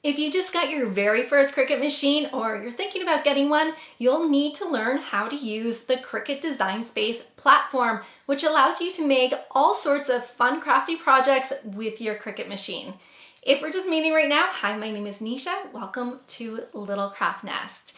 If you just got your very first Cricut machine or you're thinking about getting one, you'll need to learn how to use the Cricut Design Space platform, which allows you to make all sorts of fun crafty projects with your Cricut machine. If we're just meeting right now, hi, my name is Nisha. Welcome to Little Craft Nest.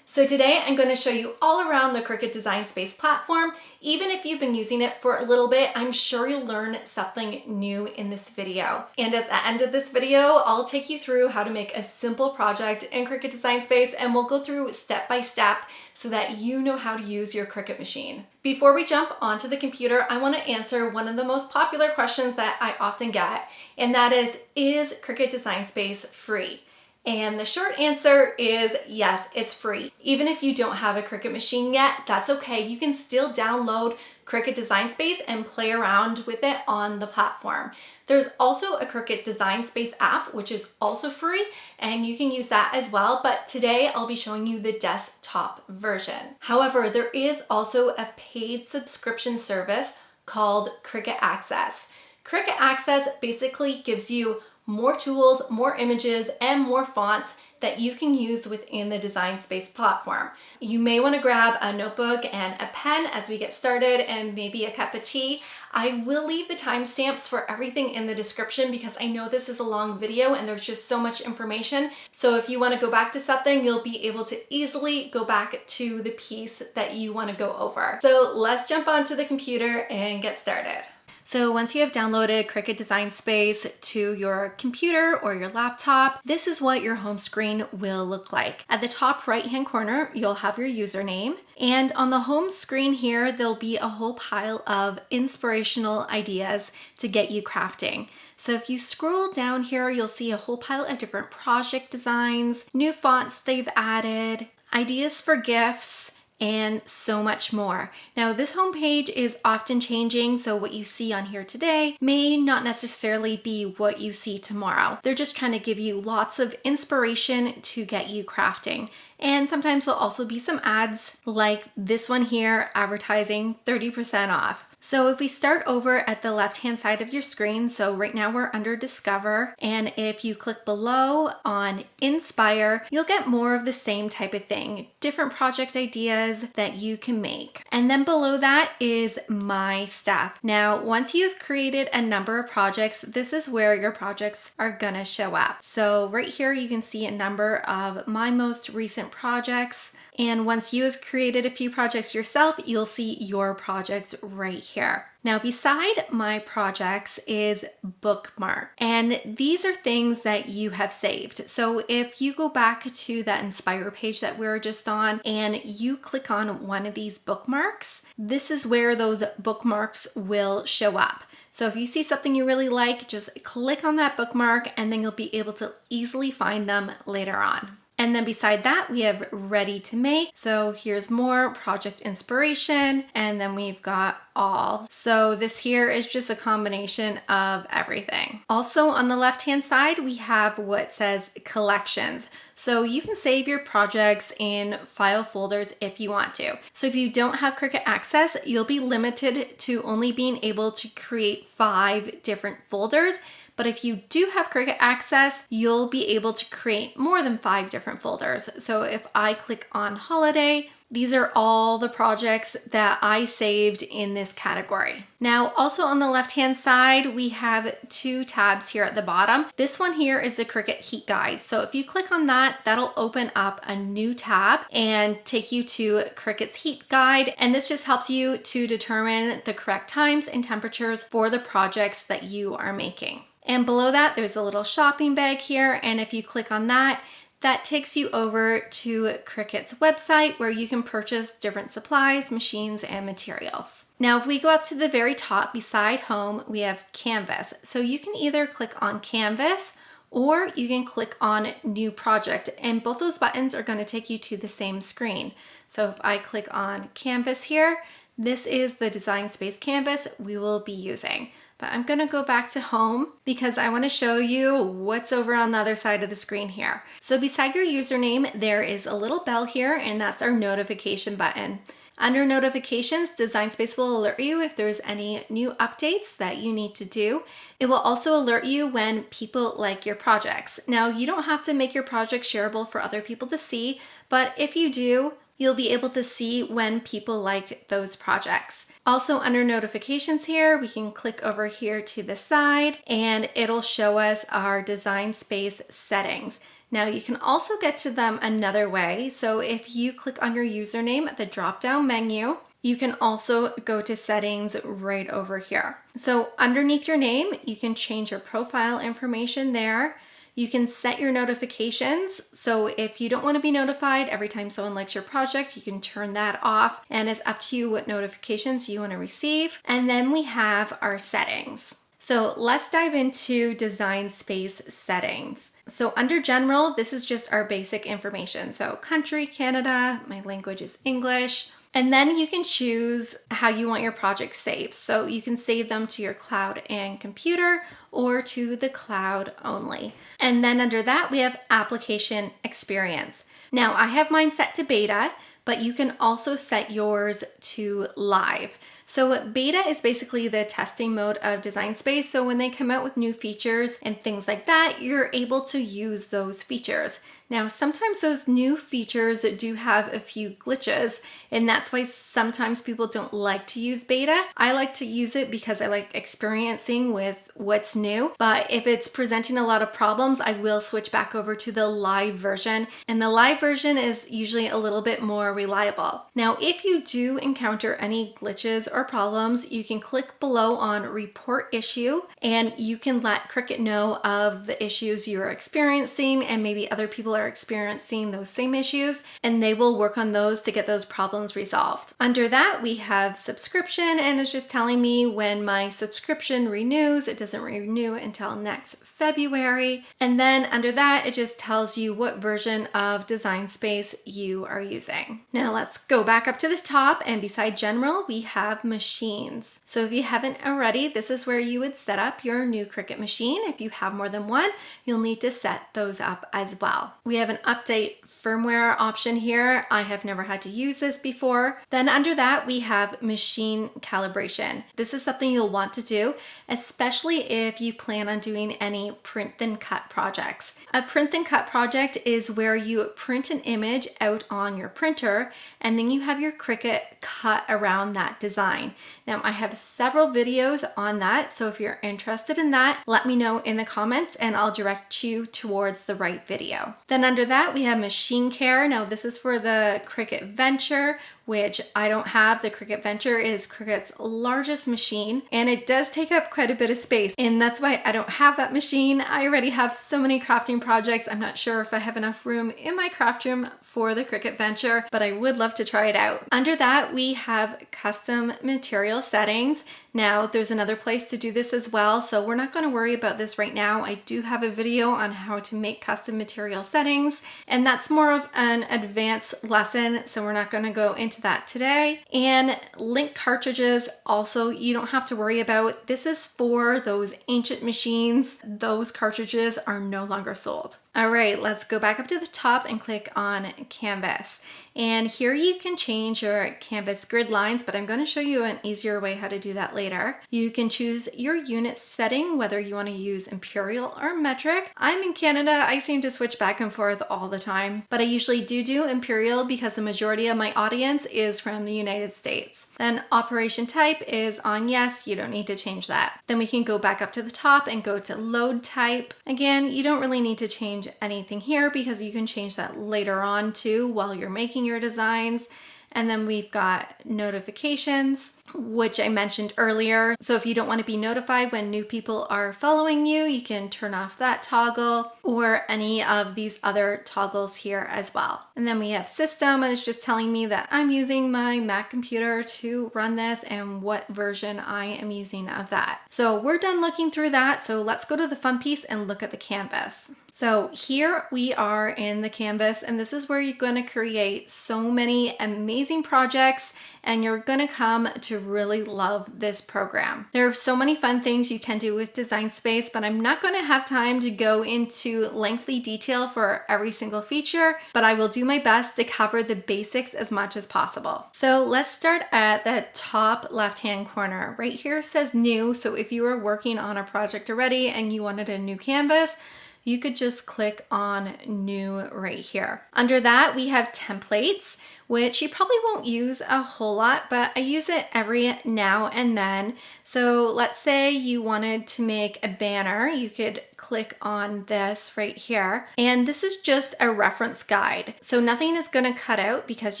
So today I'm going to show you all around the Cricut Design Space platform. Even if you've been using it for a little bit, I'm sure you'll learn something new in this video. And at the end of this video, I'll take you through how to make a simple project in Cricut Design Space, and we'll go through step by step so that you know how to use your Cricut machine. Before we jump onto the computer, I want to answer one of the most popular questions that I often get, and that is Cricut Design Space free? And the short answer is yes, it's free. Even if you don't have a Cricut machine yet, that's okay. You can still download Cricut Design Space and play around with it on the platform. There's also a Cricut Design Space app, which is also free, and you can use that as well. But today I'll be showing you the desktop version. However, there is also a paid subscription service called Cricut Access. Cricut Access basically gives you more tools, more images, and more fonts that you can use within the Design Space platform. You may want to grab a notebook and a pen as we get started, and maybe a cup of tea. I will leave the timestamps for everything in the description because I know this is a long video and there's just so much information. So if you want to go back to something, you'll be able to easily go back to the piece that you want to go over. So let's jump onto the computer and get started. So once you have downloaded Cricut Design Space to your computer or your laptop, this is what your home screen will look like. At the top right-hand corner, you'll have your username. And on the home screen here, there'll be a whole pile of inspirational ideas to get you crafting. So if you scroll down here, you'll see a whole pile of different project designs, new fonts they've added, ideas for gifts, and so much more. Now, this homepage is often changing, so what you see on here today may not necessarily be what you see tomorrow. They're just trying to give you lots of inspiration to get you crafting. And sometimes there'll also be some ads like this one here, advertising 30% off. So if we start over at the left-hand side of your screen, so right now we're under Discover, and if you click below on Inspire, you'll get more of the same type of thing, different project ideas that you can make. And then below that is My Stuff. Now, once you've created a number of projects, this is where your projects are gonna show up. So right here, you can see a number of my most recent projects. And once you have created a few projects yourself, you'll see your projects right here. Now, beside my projects is bookmark, and these are things that you have saved. So if you go back to that Inspire page that we were just on and you click on one of these bookmarks, this is where those bookmarks will show up. So if you see something you really like, just click on that bookmark and then you'll be able to easily find them later on. And then beside that, we have ready to make. So here's more project inspiration, and then we've got all. So this here is just a combination of everything. Also on the left-hand side, we have what says collections. So you can save your projects in file folders if you want to. So if you don't have Cricut Access, you'll be limited to only being able to create 5 different folders. But if you do have Cricut Access, you'll be able to create more than 5 different folders. So if I click on Holiday, these are all the projects that I saved in this category. Now, also on the left-hand side, we have 2 tabs here at the bottom. This one here is the Cricut Heat Guide. So if you click on that, that'll open up a new tab and take you to Cricut's Heat Guide. And this just helps you to determine the correct times and temperatures for the projects that you are making. And below that, there's a little shopping bag here. And if you click on that, that takes you over to Cricut's website where you can purchase different supplies, machines, and materials. Now, if we go up to the very top beside Home, we have Canvas. So you can either click on Canvas or you can click on New Project. And both those buttons are going to take you to the same screen. So if I click on Canvas here, this is the Design Space canvas we will be using. But I'm gonna go back to Home because I wanna show you what's over on the other side of the screen here. So beside your username, there is a little bell here, and that's our notification button. Under notifications, Design Space will alert you if there's any new updates that you need to do. It will also alert you when people like your projects. Now, you don't have to make your project shareable for other people to see, but if you do, you'll be able to see when people like those projects. Also under notifications here, we can click over here to the side and it'll show us our Design Space settings. Now you can also get to them another way. So if you click on your username at the drop-down menu, you can also go to settings right over here. So underneath your name, you can change your profile information there. You can set your notifications. So if you don't want to be notified every time someone likes your project, you can turn that off, and it's up to you what notifications you want to receive. And then we have our settings. So let's dive into Design Space settings. So under general, this is just our basic information. So country, Canada, my language is English. And then you can choose how you want your projects saved. So you can save them to your cloud and computer or to the cloud only. And then under that, we have application experience. Now I have mine set to beta, but you can also set yours to live. So beta is basically the testing mode of Design Space. So when they come out with new features and things like that, you're able to use those features. Now, sometimes those new features do have a few glitches, and that's why sometimes people don't like to use beta. I like to use it because I like experiencing with what's new, but if it's presenting a lot of problems, I will switch back over to the live version, and the live version is usually a little bit more reliable. Now, if you do encounter any glitches or problems, you can click below on Report Issue, and you can let Cricut know of the issues you're experiencing, and maybe other people are experiencing those same issues, and they will work on those to get those problems resolved. Under that, we have subscription, and it's just telling me when my subscription renews. It doesn't renew until next February. And then under that, it just tells you what version of Design Space you are using. Now let's go back up to the top, and beside general, we have machines. So if you haven't already, this is where you would set up your new Cricut machine. If you have more than one, you'll need to set those up as well. We have an update firmware option here. I have never had to use this before. Then under that, we have machine calibration. This is something you'll want to do, especially if you plan on doing any print then cut projects. A print then cut project is where you print an image out on your printer, and then you have your Cricut cut around that design. Now, I have several videos on that, so if you're interested in that, let me know in the comments and I'll direct you towards the right video. Then under that, we have machine care. Now, this is for the Cricut Venture, which I don't have. The Cricut Venture is Cricut's largest machine, and it does take up quite a bit of space, and that's why I don't have that machine. I already have so many crafting projects. I'm not sure if I have enough room in my craft room for the Cricut Venture, but I would love to try it out. Under that, we have custom material settings. Now, there's another place to do this as well, so we're not going to worry about this right now. I do have a video on how to make custom material settings, and that's more of an advanced lesson, so we're not going to go into that today. And link cartridges, also, you don't have to worry about. This is for those ancient machines. Those cartridges are no longer sold. All right, let's go back up to the top and click on Canvas. And here you can change your canvas grid lines, but I'm going to show you an easier way how to do that later. You can choose your unit setting, whether you want to use imperial or metric. I'm in Canada. I seem to switch back and forth all the time, but I usually do imperial because the majority of my audience is from the United States. Then operation type is on yes, you don't need to change that. Then we can go back up to the top and go to load type. Again, you don't really need to change anything here because you can change that later on too while you're making your designs. And then we've got notifications, which I mentioned earlier. So if you don't want to be notified when new people are following you, you can turn off that toggle or any of these other toggles here as well. And then we have system, and it's just telling me that I'm using my Mac computer to run this and what version I am using of that. So we're done looking through that. So let's go to the fun piece and look at the canvas. So here we are in the canvas, and this is where you're going to create so many amazing projects, and you're going to come to really love this program. There are so many fun things you can do with Design Space, but I'm not going to have time to go into lengthy detail for every single feature, but I will do my best to cover the basics as much as possible. So let's start at the top left-hand corner. Right here says new, so if you are working on a project already and you wanted a new canvas, you could just click on new right here. Under that, we have templates, which you probably won't use a whole lot, but I use it every now and then. So let's say you wanted to make a banner, you could click on this right here. And this is just a reference guide. So nothing is going to cut out because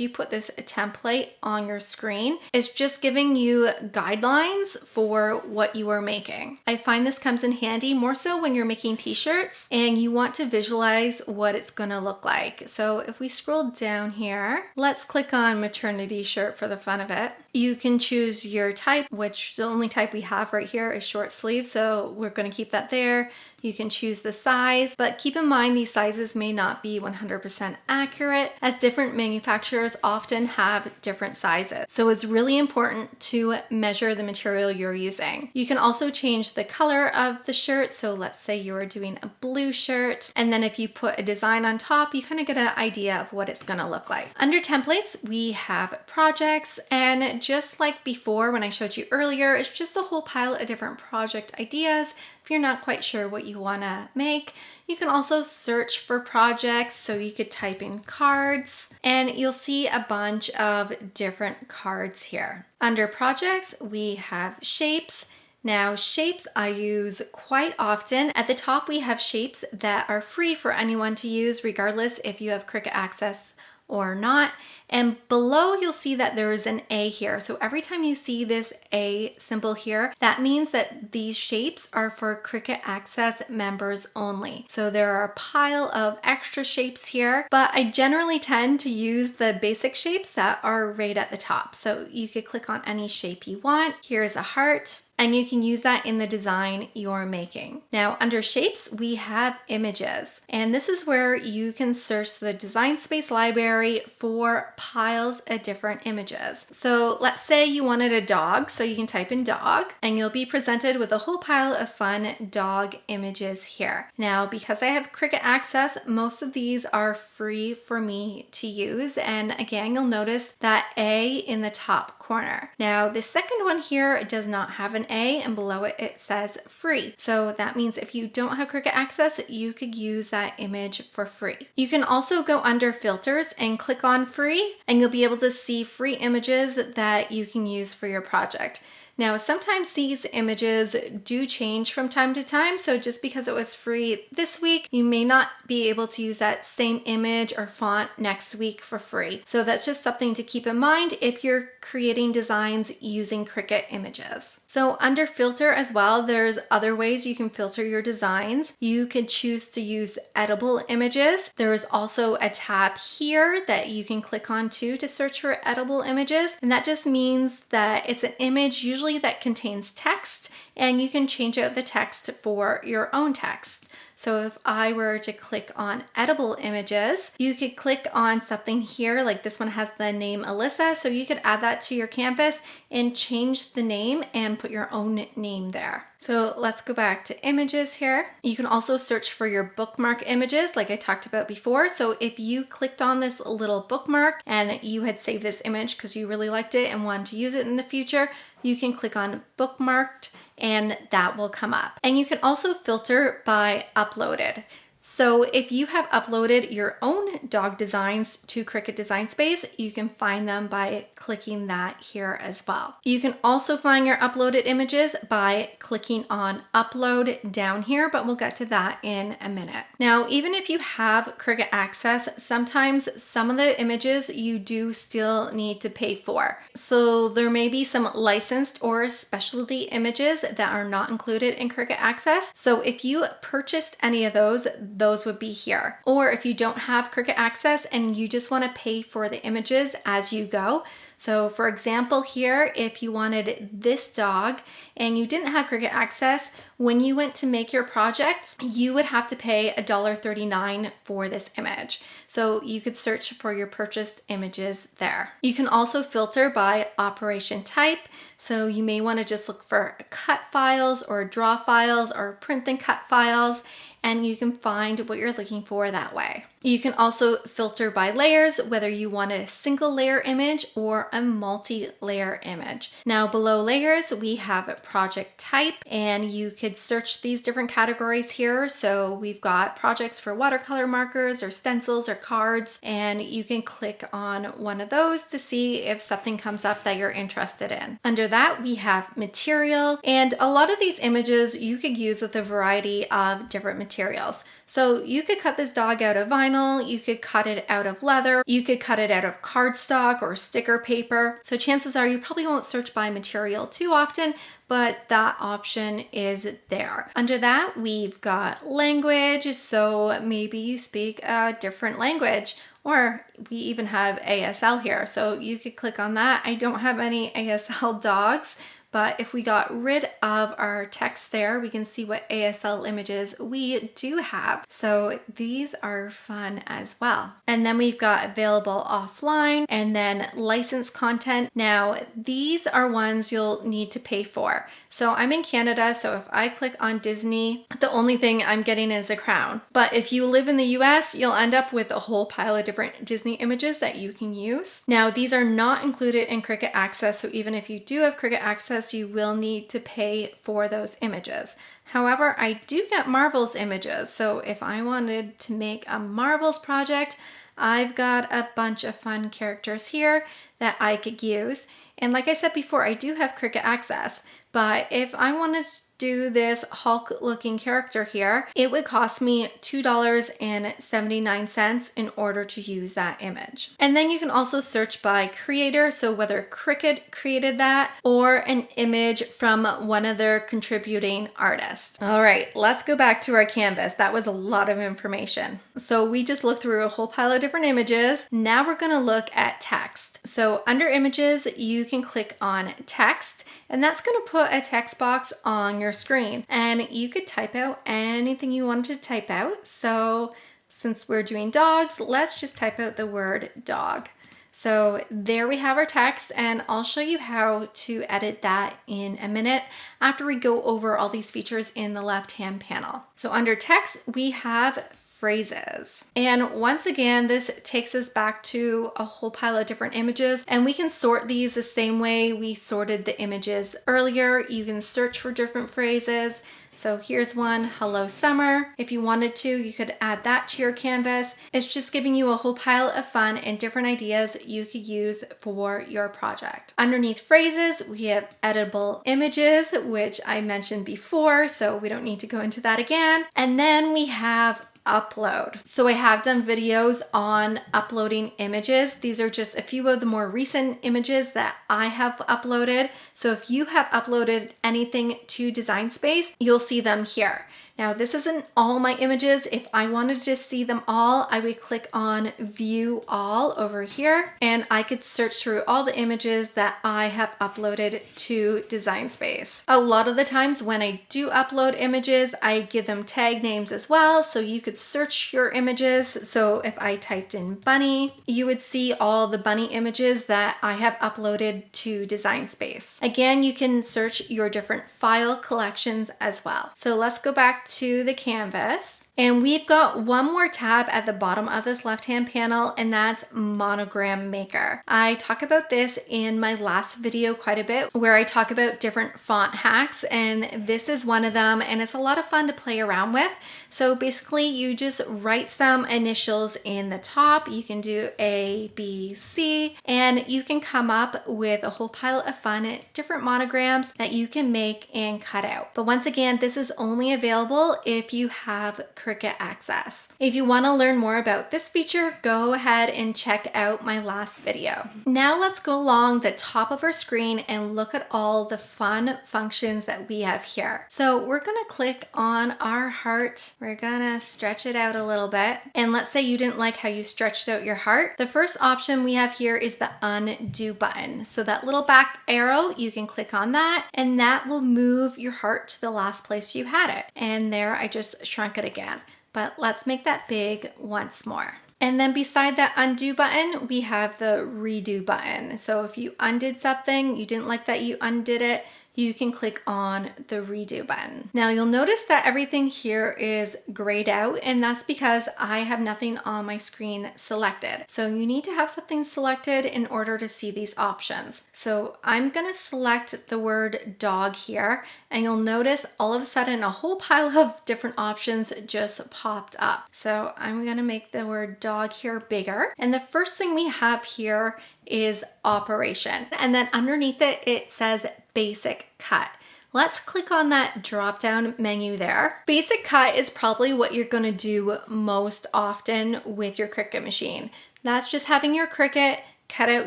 you put this template on your screen. It's just giving you guidelines for what you are making. I find this comes in handy more so when you're making t-shirts and you want to visualize what it's going to look like. So if we scroll down here, let's click on maternity shirt for the fun of it. You can choose your type, which the only type we have right here is short sleeve, so we're going to keep that there. You can choose the size, but keep in mind these sizes may not be 100% accurate, as different manufacturers often have different sizes. So it's really important to measure the material you're using. You can also change the color of the shirt. So let's say you're doing a blue shirt, and then if you put a design on top, you kind of get an idea of what it's going to look like. Under templates, we have projects, and just like before when I showed you earlier, it's just a whole pile of different project ideas. If you're not quite sure what you want to make, you can also search for projects. So you could type in cards and you'll see a bunch of different cards here. Under projects, we have shapes. Now, shapes I use quite often. At the top, we have shapes that are free for anyone to use, regardless if you have Cricut access or not. And below you'll see that there is an A here. So every time you see this A symbol here, that means that these shapes are for Cricut Access members only. So there are a pile of extra shapes here, but I generally tend to use the basic shapes that are right at the top. So you could click on any shape you want. Here's a heart, and you can use that in the design you're making. Now, under shapes, we have images, and this is where you can search the Design Space library for piles of different images. So let's say you wanted a dog, so you can type in dog, and you'll be presented with a whole pile of fun dog images here. Now, because I have Cricut Access, most of these are free for me to use, and again, you'll notice that A in the top corner. Now, the second one here does not have an A, and below it, it says free. So that means if you don't have Cricut Access, you could use that image for free. You can also go under filters and click on free, and you'll be able to see free images that you can use for your project. Now, sometimes these images do change from time to time, so just because it was free this week, you may not be able to use that same image or font next week for free. So that's just something to keep in mind if you're creating designs using Cricut images. So under filter as well, there's other ways you can filter your designs. You could choose to use editable images. There is also a tab here that you can click on to search for editable images. And that just means that it's an image usually that contains text, and you can change out the text for your own text. So if I were to click on editable images, you could click on something here, like this one has the name Alyssa, so you could add that to your canvas and change the name and put your own name there. So let's go back to images here. You can also search for your bookmark images like I talked about before. So if you clicked on this little bookmark and you had saved this image because you really liked it and wanted to use it in the future, you can click on bookmarked and that will come up. And you can also filter by uploaded. So if you have uploaded your own dog designs to Cricut Design Space, you can find them by clicking that here as well. You can also find your uploaded images by clicking on upload down here, but we'll get to that in a minute. Now, even if you have Cricut Access, sometimes some of the images you do still need to pay for. So there may be some licensed or specialty images that are not included in Cricut Access. So if you purchased any of those those would be here. Or if you don't have Cricut Access and you just want to pay for the images as you go. So for example here, if you wanted this dog and you didn't have Cricut Access, when you went to make your project, you would have to pay $1.39 for this image. So you could search for your purchased images there. You can also filter by operation type. So you may want to just look for cut files or draw files or print and cut files, and you can find what you're looking for that way. You can also filter by layers, whether you wanted a single layer image or a multi-layer image. Now below layers, we have a project type, and you could search these different categories here. So we've got projects for watercolor markers or stencils or cards, and you can click on one of those to see if something comes up that you're interested in. Under that, we have material, and a lot of these images you could use with a variety of different materials. So you could cut this dog out of vinyl, you could cut it out of leather, you could cut it out of cardstock or sticker paper. So chances are you probably won't search by material too often, but that option is there. Under that, we've got language. So maybe you speak a different language, or we even have ASL here. So you could click on that. I don't have any ASL dogs, but if we got rid of our text there, we can see what ASL images we do have. So these are fun as well. And then we've got available offline and then licensed content. Now, these are ones you'll need to pay for. So I'm in Canada, so if I click on Disney, the only thing I'm getting is a crown. But if you live in the US, you'll end up with a whole pile of different Disney images that you can use. Now, these are not included in Cricut Access, so even if you do have Cricut Access, you will need to pay for those images. However, I do get Marvel's images, so if I wanted to make a Marvel's project, I've got a bunch of fun characters here that I could use. And like I said before, I do have Cricut Access. But if I wanted to do this Hulk looking character here, it would cost me $2.79 in order to use that image. And then you can also search by creator, so whether Cricut created that or an image from one of their contributing artists. All right, let's go back to our canvas. That was a lot of information. So we just looked through a whole pile of different images. Now we're gonna look at text. So under images, you can click on text, and that's going to put a text box on your screen, and you could type out anything you wanted to type out. So since we're doing dogs, let's just type out the word dog. So there we have our text, and I'll show you how to edit that in a minute after we go over all these features in the left-hand panel. So under text, we have phrases. And once again, this takes us back to a whole pile of different images, and we can sort these the same way we sorted the images earlier. You can search for different phrases. So here's one, hello summer. If you wanted to, you could add that to your canvas. It's just giving you a whole pile of fun and different ideas you could use for your project. Underneath phrases, we have editable images, which I mentioned before, so we don't need to go into that again. And then we have upload. So I have done videos on uploading images. These are just a few of the more recent images that I have uploaded. So if you have uploaded anything to Design Space, you'll see them here. Now, this isn't all my images. If I wanted to see them all, I would click on View All over here, and I could search through all the images that I have uploaded to Design Space. A lot of the times when I do upload images, I give them tag names as well, so you could search your images. So if I typed in bunny, you would see all the bunny images that I have uploaded to Design Space. Again, you can search your different file collections as well. So let's go back to the canvas, and we've got one more tab at the bottom of this left-hand panel, and that's Monogram Maker. I talk about this in my last video quite a bit, where I talk about different font hacks, and this is one of them, and it's a lot of fun to play around with. So basically you just write some initials in the top. You can do A, B, C, and you can come up with a whole pile of fun different monograms that you can make and cut out. But once again, this is only available if you have Cricut Access. If you want to learn more about this feature, go ahead and check out my last video. Now let's go along the top of our screen and look at all the fun functions that we have here. So we're going to click on our heart. We're going to stretch it out a little bit. And let's say you didn't like how you stretched out your heart. The first option we have here is the undo button. So that little back arrow, you can click on that and that will move your heart to the last place you had it. And there I just shrunk it again. But let's make that big once more. And then beside that undo button, we have the redo button. So if you undid something, you didn't like that you undid it, you can click on the redo button. Now you'll notice that everything here is grayed out, and that's because I have nothing on my screen selected. So you need to have something selected in order to see these options. So I'm gonna select the word dog here, and you'll notice all of a sudden a whole pile of different options just popped up. So I'm gonna make the word dog here bigger. And the first thing we have here is operation. And then underneath it, it says basic cut. Let's click on that drop down menu there. Basic cut is probably what you're gonna do most often with your Cricut machine. That's just having your Cricut cut out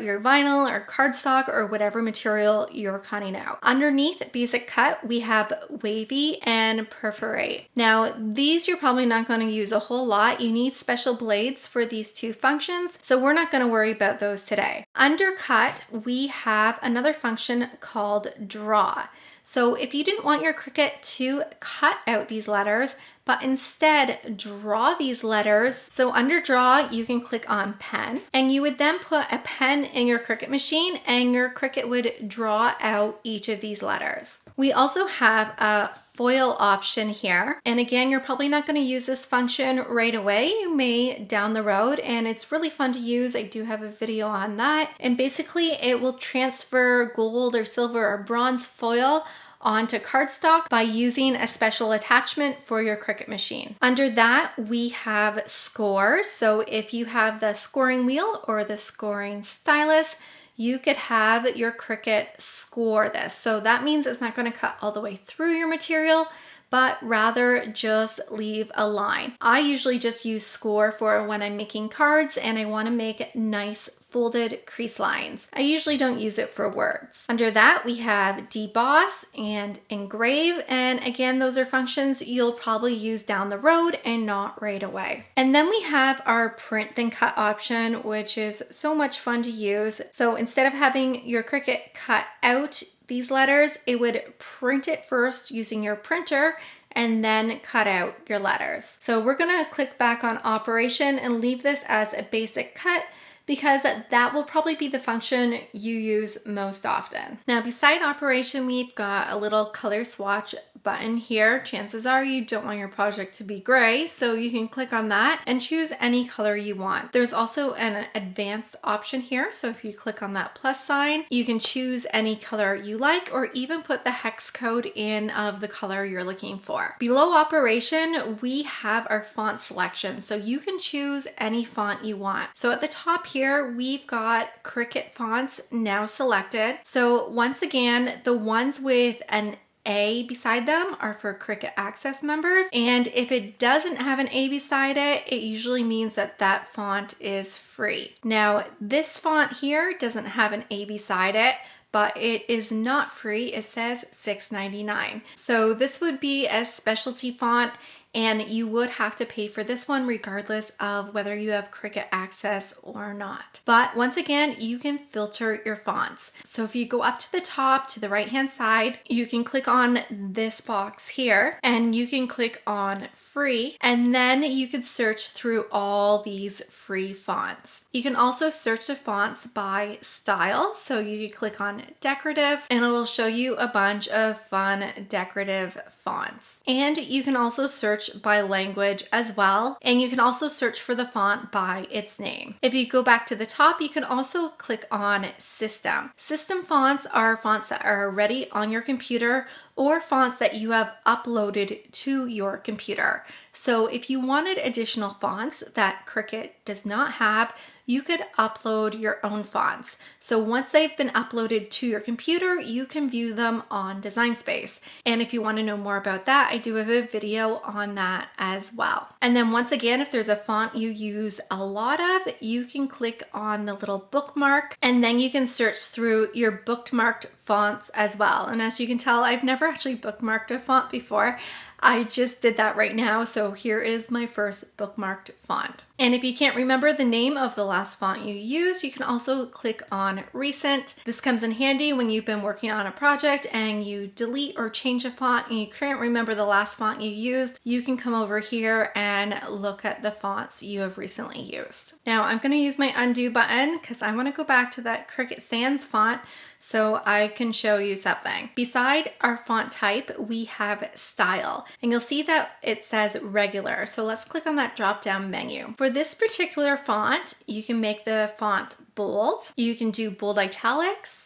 your vinyl or cardstock or whatever material you're cutting out. Underneath basic cut, we have wavy and perforate. Now, these you're probably not going to use a whole lot. You need special blades for these two functions, so we're not going to worry about those today. Under cut, we have another function called draw. So if you didn't want your Cricut to cut out these letters, but instead draw these letters. So under draw, you can click on pen and you would then put a pen in your Cricut machine and your Cricut would draw out each of these letters. We also have a foil option here. And again, you're probably not going to use this function right away. You may down the road, and it's really fun to use. I do have a video on that. And basically it will transfer gold or silver or bronze foil onto cardstock by using a special attachment for your Cricut machine. Under that, we have score. So if you have the scoring wheel or the scoring stylus, you could have your Cricut score this. So that means it's not going to cut all the way through your material, but rather just leave a line. I usually just use score for when I'm making cards and I want to make nice folded crease lines. I usually don't use it for words. Under that, we have deboss and engrave. And again, those are functions you'll probably use down the road and not right away. And then we have our print then cut option, which is so much fun to use. So instead of having your Cricut cut out these letters, it would print it first using your printer and then cut out your letters. So we're gonna click back on operation and leave this as a basic cut because that will probably be the function you use most often. Now, beside operation, we've got a little color swatch button here. Chances are you don't want your project to be gray, so you can click on that and choose any color you want. There's also an advanced option here, so if you click on that plus sign, you can choose any color you like or even put the hex code in of the color you're looking for. Below operation, we have our font selection, so you can choose any font you want. So at the top here, we've got Cricut fonts now selected. So once again, the ones with an A beside them are for Cricut Access members. And if it doesn't have an A beside it, it usually means that that font is free. Now, this font here doesn't have an A beside it, but it is not free. It says $6.99. So this would be a specialty font, and you would have to pay for this one regardless of whether you have Cricut Access or not. But once again, you can filter your fonts. So if you go up to the top to the right hand side, you can click on this box here and you can click on free, and then you can search through all these free fonts. You can also search the fonts by style. So you can click on decorative and it'll show you a bunch of fun decorative fonts. And you can also search by language as well. And you can also search for the font by its name. If you go back to the top, you can also click on system. System fonts are fonts that are already on your computer or fonts that you have uploaded to your computer. So if you wanted additional fonts that Cricut does not have, you could upload your own fonts. So once they've been uploaded to your computer, you can view them on Design Space. And if you want to know more about that, I do have a video on that as well. And then once again, if there's a font you use a lot of, you can click on the little bookmark and then you can search through your bookmarked fonts as well. And as you can tell, I've never actually bookmarked a font before. I just did that right now, so here is my first bookmarked font. And if you can't remember the name of the last font you used, you can also click on Recent. This comes in handy when you've been working on a project and you delete or change a font and you can't remember the last font you used. You can come over here and look at the fonts you have recently used. Now I'm going to use my undo button because I want to go back to that Cricut Sans font so I can show you something. Beside our font type, we have style, and you'll see that it says regular. So let's click on that drop down menu. For this particular font, you can make the font bold. You can do bold italics,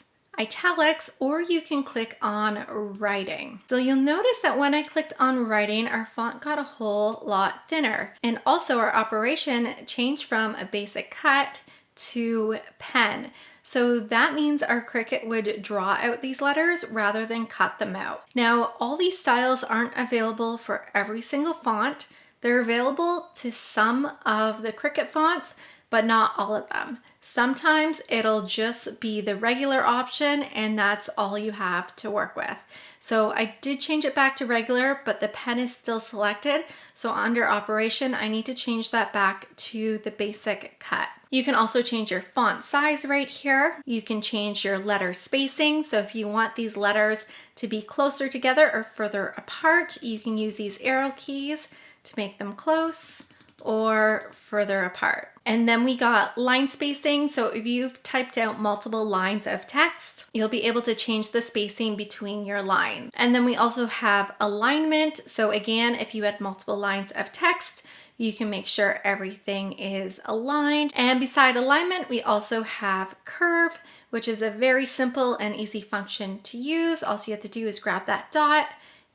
or you can click on writing. So you'll notice that when I clicked on writing, our font got a whole lot thinner. And also our operation changed from a basic cut to pen. So that means our Cricut would draw out these letters rather than cut them out. Now, all these styles aren't available for every single font. They're available to some of the Cricut fonts, but not all of them. Sometimes it'll just be the regular option and that's all you have to work with. So I did change it back to regular, but the pen is still selected. So under operation, I need to change that back to the basic cut. You can also change your font size right here. You can change your letter spacing. So if you want these letters to be closer together or further apart, you can use these arrow keys to make them close or further apart. And then we got line spacing. So if you've typed out multiple lines of text, you'll be able to change the spacing between your lines. And then we also have alignment. So again, if you had multiple lines of text, you can make sure everything is aligned. And beside alignment, we also have curve, which is a very simple and easy function to use. All you have to do is grab that dot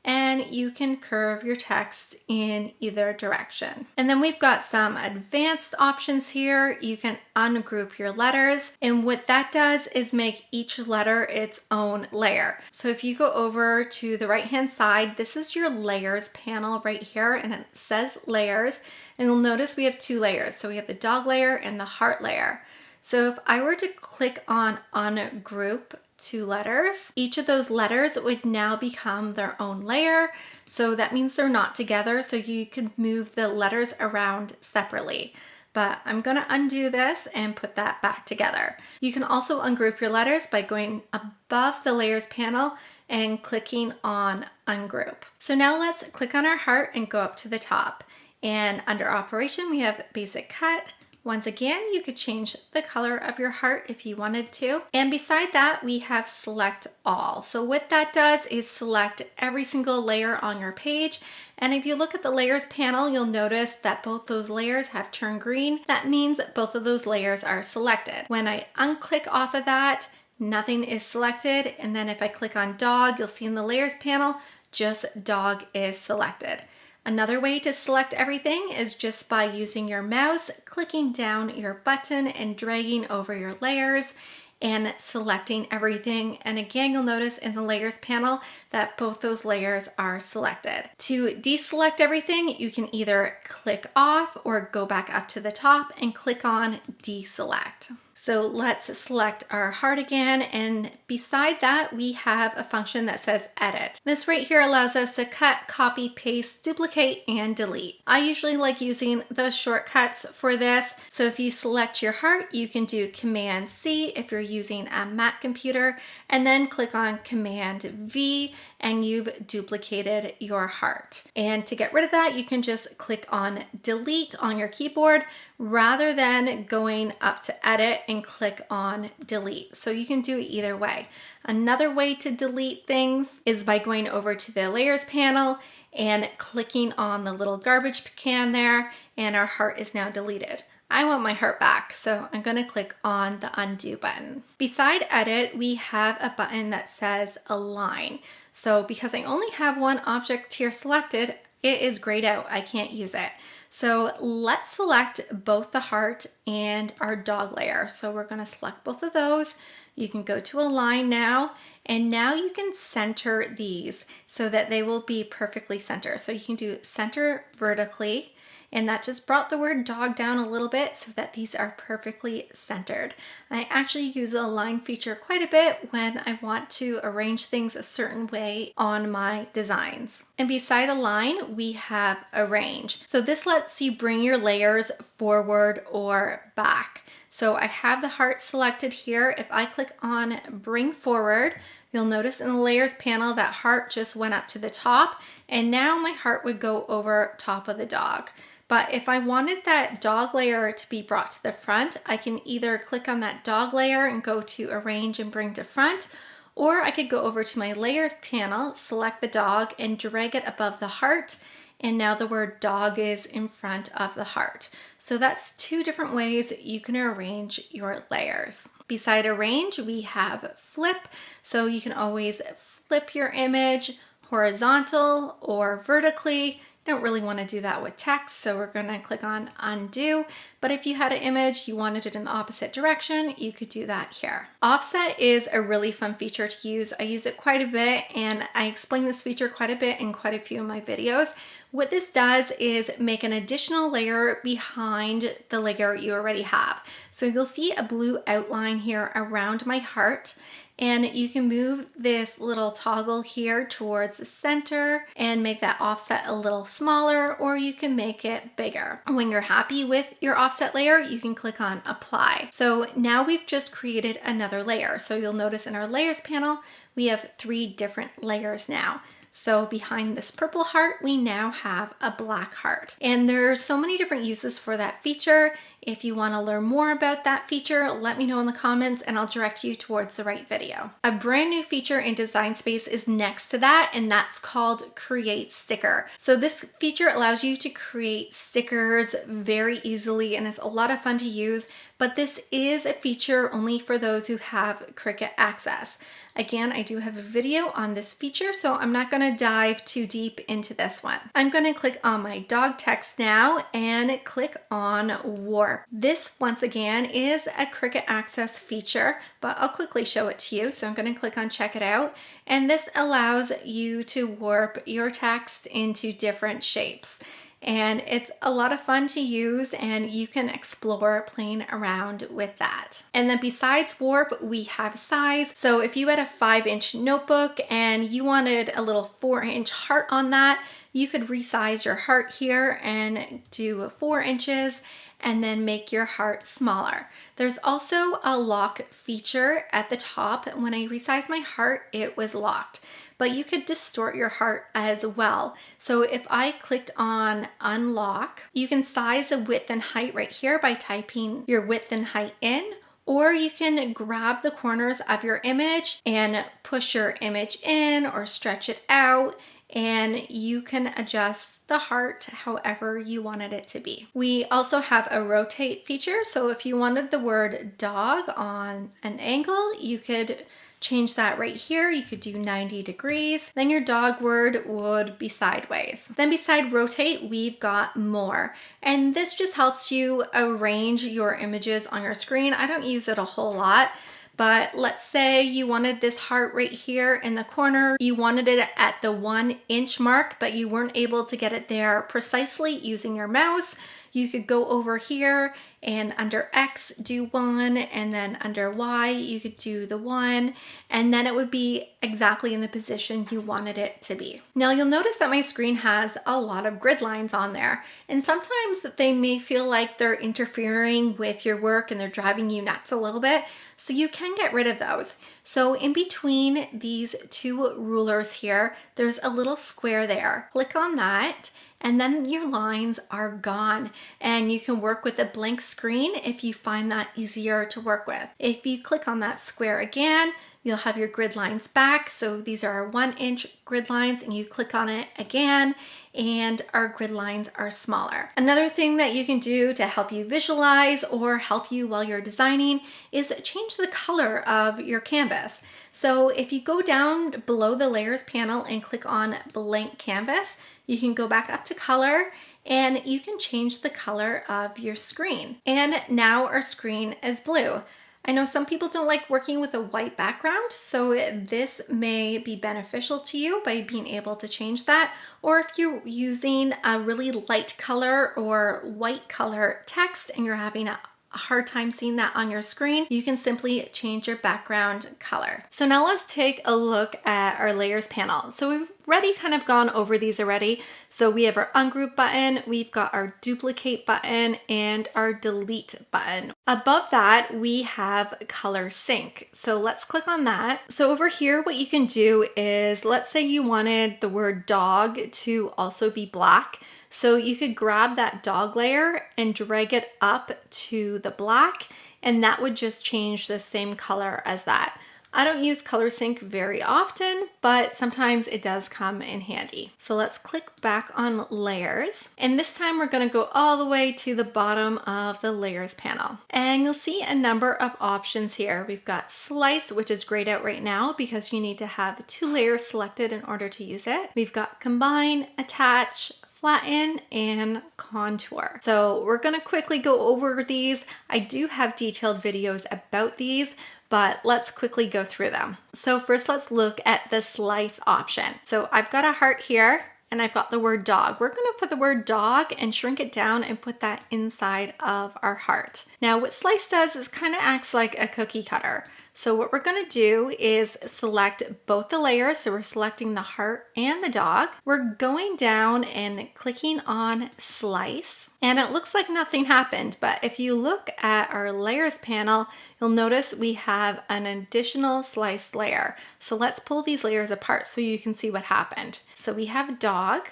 and you can curve your text in either direction. And then we've got some advanced options here. You can ungroup your letters. And what that does is make each letter its own layer. So if you go over to the right-hand side, this is your layers panel right here, and it says layers. And you'll notice we have two layers. So we have the dog layer and the heart layer. So if I were to click on ungroup two letters, each of those letters would now become their own layer. So that means they're not together. So you can move the letters around separately. But I'm going to undo this and put that back together. You can also ungroup your letters by going above the layers panel and clicking on ungroup. So now let's click on our heart and go up to the top. And under operation, we have basic cut. Once again, you could change the color of your heart if you wanted to. And beside that, we have select all. So what that does is select every single layer on your page. And if you look at the layers panel, you'll notice that both those layers have turned green. That means both of those layers are selected. When I unclick off of that, nothing is selected. And then if I click on dog, you'll see in the layers panel, just dog is selected. Another way to select everything is just by using your mouse, clicking down your button and dragging over your layers and selecting everything. And again, you'll notice in the layers panel that both those layers are selected. To deselect everything, you can either click off or go back up to the top and click on deselect. So let's select our heart again, and beside that we have a function that says edit. This right here allows us to cut, copy, paste, duplicate, and delete. I usually like using the shortcuts for this. So if you select your heart, you can do Command C if you're using a Mac computer, and then click on Command V and you've duplicated your heart. And to get rid of that, you can just click on delete on your keyboard rather than going up to edit and click on delete. So you can do it either way. Another way to delete things is by going over to the layers panel and clicking on the little garbage can there, and our heart is now deleted. I want my heart back, so I'm going to click on the undo button. Beside edit, we have a button that says align. So because I only have one object here selected, it is grayed out. I can't use it. So let's select both the heart and our dog layer. So we're going to select both of those. You can go to align now, and now you can center these so that they will be perfectly centered. So you can do center vertically, and that just brought the word dog down a little bit so that these are perfectly centered. I actually use the align feature quite a bit when I want to arrange things a certain way on my designs. And beside align, we have arrange. So this lets you bring your layers forward or back. So I have the heart selected here. If I click on bring forward, you'll notice in the layers panel that heart just went up to the top, and now my heart would go over top of the dog. But if I wanted that dog layer to be brought to the front, I can either click on that dog layer and go to arrange and bring to front, or I could go over to my layers panel, select the dog and drag it above the heart. And now the word dog is in front of the heart. So that's two different ways you can arrange your layers. Beside arrange, we have flip. So you can always flip your image horizontal or vertically. Don't really want to do that with text, so we're going to click on undo. But if you had an image, you wanted it in the opposite direction, you could do that here. Offset is a really fun feature to use. I use it quite a bit, and I explain this feature quite a bit in quite a few of my videos. What this does is make an additional layer behind the layer you already have. So you'll see a blue outline here around my heart. And you can move this little toggle here towards the center and make that offset a little smaller, or you can make it bigger. When you're happy with your offset layer, you can click on apply. So now we've just created another layer. So you'll notice in our layers panel, we have 3 different layers now. So behind this purple heart, we now have a black heart. And there's so many different uses for that feature. If you want to learn more about that feature, let me know in the comments and I'll direct you towards the right video. A brand new feature in Design Space is next to that, and that's called Create Sticker. So this feature allows you to create stickers very easily, and it's a lot of fun to use, but this is a feature only for those who have Cricut access. Again, I do have a video on this feature, so I'm not going to dive too deep into this one. I'm going to click on my dog text now and click on warp. This, once again, is a Cricut access feature, but I'll quickly show it to you. So I'm going to click on check it out, and this allows you to warp your text into different shapes. And it's a lot of fun to use, and you can explore playing around with that. And then besides warp, we have size. So if you had a 5-inch notebook and you wanted a little 4-inch heart on that, you could resize your heart here and do 4 inches and then make your heart smaller. There's also a lock feature at the top. When I resized my heart, it was locked. But you could distort your heart as well. So if I clicked on unlock, you can size the width and height right here by typing your width and height in, or you can grab the corners of your image and push your image in or stretch it out, and you can adjust the heart however you wanted it to be. We also have a rotate feature. So if you wanted the word dog on an angle, you could change that right here. You could do 90 degrees. Then your dog word would be sideways. Then beside rotate, we've got more. And this just helps you arrange your images on your screen. I don't use it a whole lot, but let's say you wanted this heart right here in the corner. You wanted it at the 1-inch mark, but you weren't able to get it there precisely using your mouse. You could go over here and under X do 1, and then under Y you could do the 1, and then it would be exactly in the position you wanted it to be. Now you'll notice that my screen has a lot of grid lines on there, and sometimes they may feel like they're interfering with your work and they're driving you nuts a little bit, so you can get rid of those. So in between these 2 rulers here, there's a little square there. Click on that, and then your lines are gone, and you can work with a blank screen if you find that easier to work with. If you click on that square again, You'll have your grid lines back. So these are our 1-inch grid lines, and you click on it again and our grid lines are smaller. Another thing that you can do to help you visualize or help you while you're designing is change the color of your canvas. So if you go down below the layers panel and click on blank canvas, you can go back up to color and you can change the color of your screen. And now our screen is blue. I know some people don't like working with a white background, so this may be beneficial to you by being able to change that. Or if you're using a really light color or white color text and you're having a hard time seeing that on your screen, you can simply change your background color. So now let's take a look at our layers panel. So we've already kind of gone over these already. So we have our ungroup button, we've got our duplicate button, and our delete button. Above that, we have color sync. So let's click on that. So over here, what you can do is, let's say you wanted the word dog to also be black. So you could grab that dog layer and drag it up to the black, and that would just change the same color as that. I don't use color sync very often, but sometimes it does come in handy. So let's click back on layers. And this time we're gonna go all the way to the bottom of the layers panel. And you'll see a number of options here. We've got slice, which is grayed out right now because you need to have 2 layers selected in order to use it. We've got combine, attach, flatten, and contour. So we're gonna quickly go over these. I do have detailed videos about these, but let's quickly go through them. So first, let's look at the slice option. So I've got a heart here and I've got the word dog. We're gonna put the word dog and shrink it down and put that inside of our heart. Now what slice does is kind of acts like a cookie cutter. So what we're gonna do is select both the layers. So we're selecting the heart and the dog. We're going down and clicking on slice. And it looks like nothing happened, but if you look at our layers panel, you'll notice we have an additional sliced layer. So let's pull these layers apart so you can see what happened. So we have dog,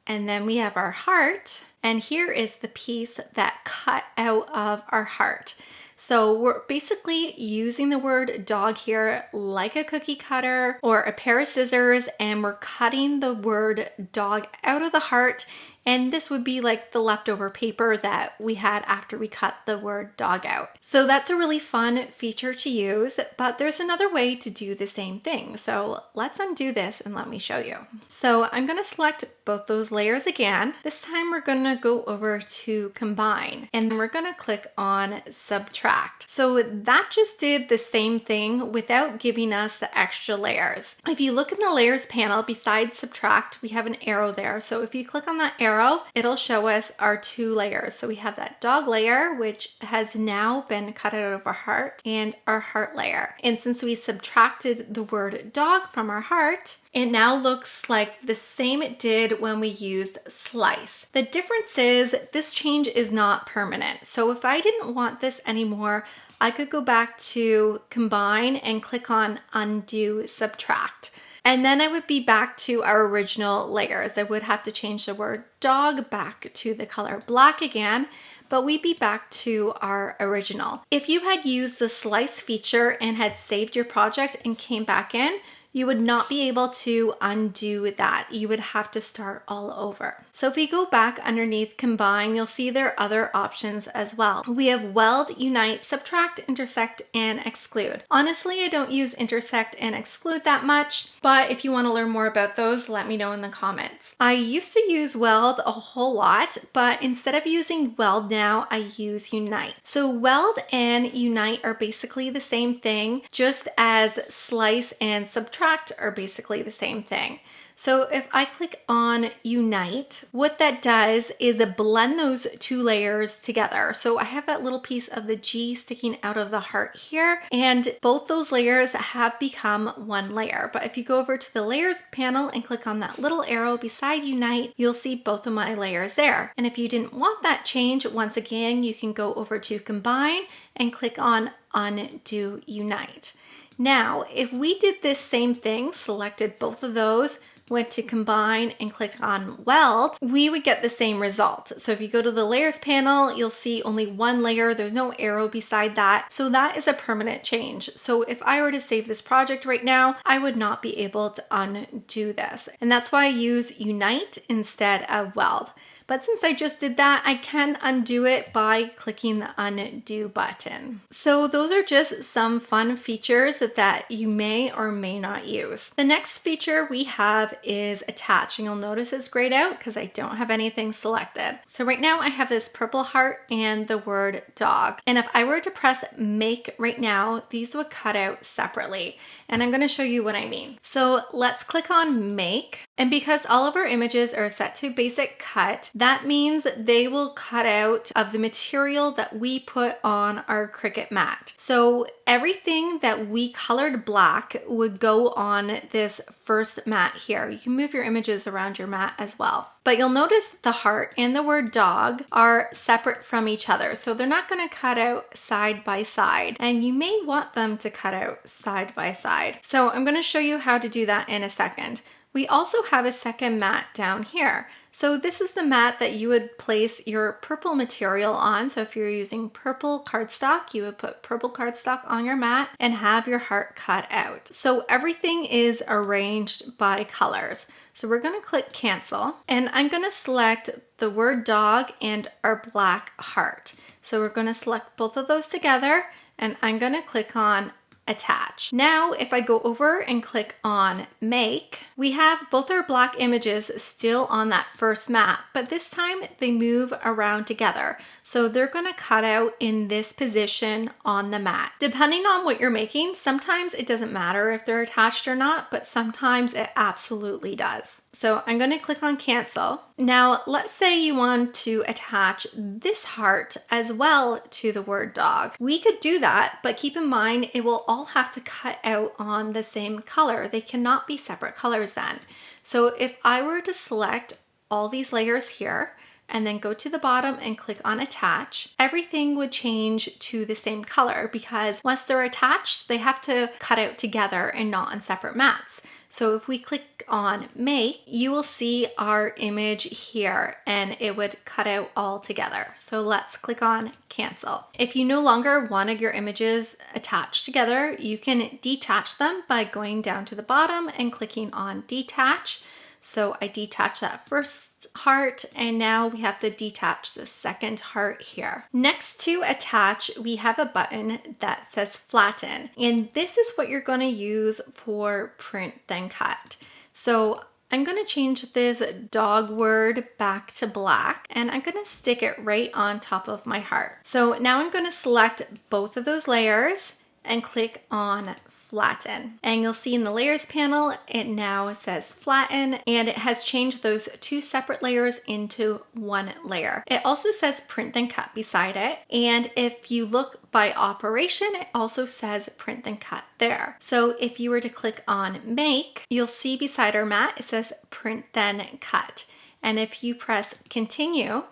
and then we have our heart, and here is the piece that cut out of our heart. So we're basically using the word dog here like a cookie cutter or a pair of scissors, and we're cutting the word dog out of the heart. And this would be like the leftover paper that we had after we cut the word dog out. So that's a really fun feature to use, but there's another way to do the same thing. So let's undo this and let me show you. So I'm gonna select both those layers again. This time we're gonna go over to combine, and we're gonna click on subtract. So that just did the same thing without giving us the extra layers. If you look in the layers panel, besides subtract, we have an arrow there. So if you click on that arrow, it'll show us our 2 layers. So we have that dog layer, which has now been cut out of our heart, and our heart layer. And since we subtracted the word dog from our heart, it now looks like the same it did when we used slice. The difference is this change is not permanent. So if I didn't want this anymore, I could go back to combine and click on undo subtract. And then I would be back to our original layers. I would have to change the word dog back to the color black again, but we'd be back to our original. If you had used the slice feature and had saved your project and came back in, you would not be able to undo that. You would have to start all over. So if we go back underneath combine, you'll see there are other options as well. We have weld, unite, subtract, intersect, and exclude. Honestly, I don't use intersect and exclude that much, but if you want to learn more about those, let me know in the comments. I used to use weld a whole lot, but instead of using weld now, I use unite. So weld and unite are basically the same thing, just as slice and subtract are basically the same thing. So if I click on unite, what that does is it blend those 2 layers together. So I have that little piece of the G sticking out of the heart here, and both those layers have become 1 layer. But if you go over to the layers panel and click on that little arrow beside unite, you'll see both of my layers there. And if you didn't want that change, once again, you can go over to combine and click on undo unite. Now, if we did this same thing, selected both of those, went to combine and clicked on weld, we would get the same result. So if you go to the layers panel, you'll see only one layer. There's no arrow beside that. So that is a permanent change. So if I were to save this project right now, I would not be able to undo this. And that's why I use unite instead of weld. But since I just did that, I can undo it by clicking the undo button. So those are just some fun features that you may or may not use. The next feature we have is attach, and you'll notice it's grayed out because I don't have anything selected. So right now I have this purple heart and the word dog. And if I were to press make right now, these would cut out separately. And I'm going to show you what I mean. So let's click on make. And because all of our images are set to basic cut, that means they will cut out of the material that we put on our Cricut mat. So everything that we colored black would go on this first mat here. You can move your images around your mat as well. But you'll notice the heart and the word dog are separate from each other. So they're not going to cut out side by side. And you may want them to cut out side by side. So I'm going to show you how to do that in a second. We also have a second mat down here. So this is the mat that you would place your purple material on. So if you're using purple cardstock, you would put purple cardstock on your mat and have your heart cut out. So everything is arranged by colors. So we're going to click cancel, and I'm going to select the word dog and our black heart. So we're going to select both of those together, and I'm going to click on attach. Now, if I go over and click on make, we have both our black images still on that first mat, but this time they move around together. So they're going to cut out in this position on the mat. Depending on what you're making, sometimes it doesn't matter if they're attached or not, but sometimes it absolutely does. So I'm going to click on cancel. Now, let's say you want to attach this heart as well to the word dog. We could do that, but keep in mind it will all have to cut out on the same color. They cannot be separate colors then. So if I were to select all these layers here and then go to the bottom and click on attach, everything would change to the same color because once they're attached, they have to cut out together and not on separate mats. So if we click on make, you will see our image here and it would cut out all together. So let's click on cancel. If you no longer wanted your images attached together, you can detach them by going down to the bottom and clicking on detach. So I detach that first heart, and now we have to detach the second heart here. Next to attach, we have a button that says flatten, and this is what you're going to use for print then cut. So I'm going to change this dog word back to black, and I'm going to stick it right on top of my heart. So now I'm going to select both of those layers and click on flatten. And you'll see in the layers panel, it now says flatten, and it has changed those two separate layers into one layer. It also says print then cut beside it. And if you look by operation, it also says print then cut there. So if you were to click on make, you'll see beside our mat, it says print then cut. And if you press continue,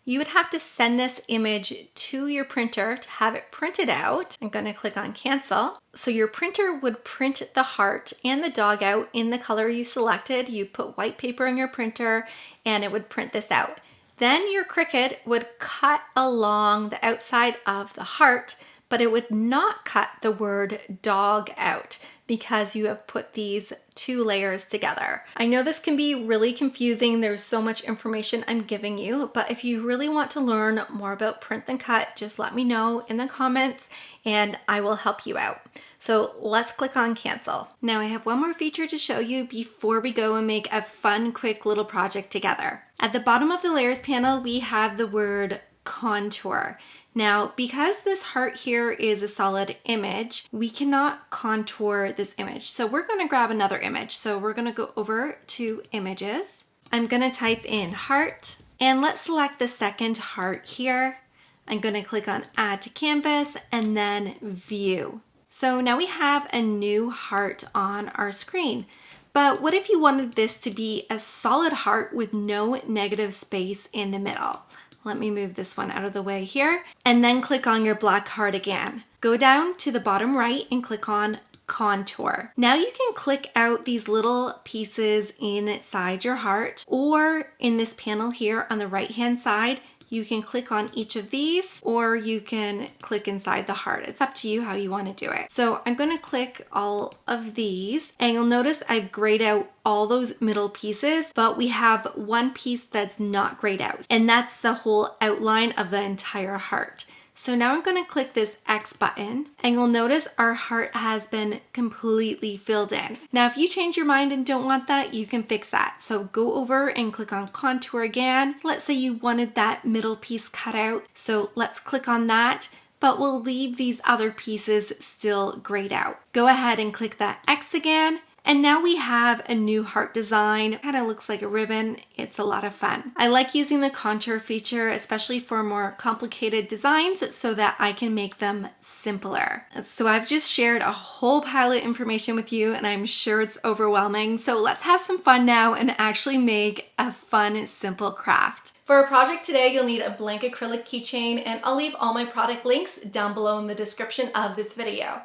you would have to send this image to your printer to have it printed out. I'm going to click on cancel. So your printer would print the heart and the dog out in the color you selected. You put white paper in your printer and it would print this out. Then your Cricut would cut along the outside of the heart, but it would not cut the word dog out because you have put these two layers together. I know this can be really confusing. There's so much information I'm giving you, but if you really want to learn more about print then cut, just let me know in the comments and I will help you out. So let's click on cancel. Now I have one more feature to show you before we go and make a fun, quick little project together. At the bottom of the layers panel, we have the word contour. Now, because this heart here is a solid image, we cannot contour this image. So we're going to grab another image. So we're going to go over to images. I'm going to type in heart, and let's select the second heart here. I'm going to click on add to canvas and then view. So now we have a new heart on our screen. But what if you wanted this to be a solid heart with no negative space in the middle? Let me move this one out of the way here, and then click on your black heart again. Go down to the bottom right and click on contour. Now you can click out these little pieces inside your heart, or in this panel here on the right hand side, you can click on each of these, or you can click inside the heart. It's up to you how you want to do it. So I'm going to click all of these, and you'll notice I've grayed out all those middle pieces, but we have one piece that's not grayed out, and that's the whole outline of the entire heart. So now I'm going to click this X button, and you'll notice our heart has been completely filled in. Now, if you change your mind and don't want that, you can fix that. So go over and click on contour again. Let's say you wanted that middle piece cut out. So let's click on that, but we'll leave these other pieces still grayed out. Go ahead and click that X again. And now we have a new heart design. Kind of looks like a ribbon. It's a lot of fun. I like using the contour feature, especially for more complicated designs, so that I can make them simpler. So I've just shared a whole pile of information with you, and I'm sure it's overwhelming. So let's have some fun now and actually make a fun, simple craft. For our project today, you'll need a blank acrylic keychain, and I'll leave all my product links down below in the description of this video.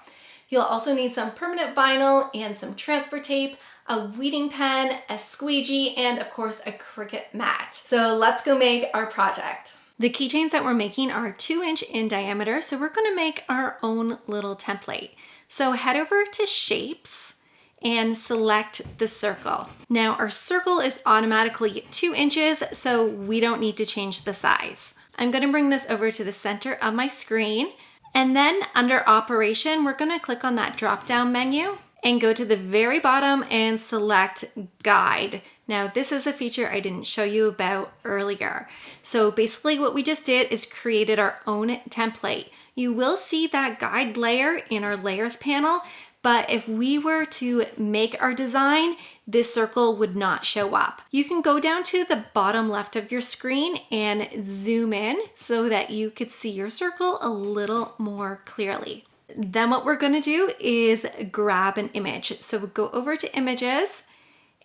You'll also need some permanent vinyl and some transfer tape, a weeding pen, a squeegee, and of course a Cricut mat. So let's go make our project. The keychains that we're making are 2" in diameter, so we're gonna make our own little template. So head over to Shapes and select the circle. Now our circle is automatically 2 inches, so we don't need to change the size. I'm gonna bring this over to the center of my screen. And then under Operation, we're gonna click on that drop-down menu and go to the very bottom and select Guide. Now, this is a feature I didn't show you about earlier. So basically what we just did is created our own template. You will see that guide layer in our layers panel, but if we were to make our design, this circle would not show up. You can go down to the bottom left of your screen and zoom in so that you could see your circle a little more clearly. Then what we're gonna do is grab an image. So we'll go over to Images,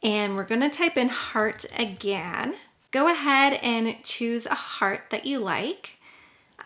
and we're gonna type in heart again. Go ahead and choose a heart that you like.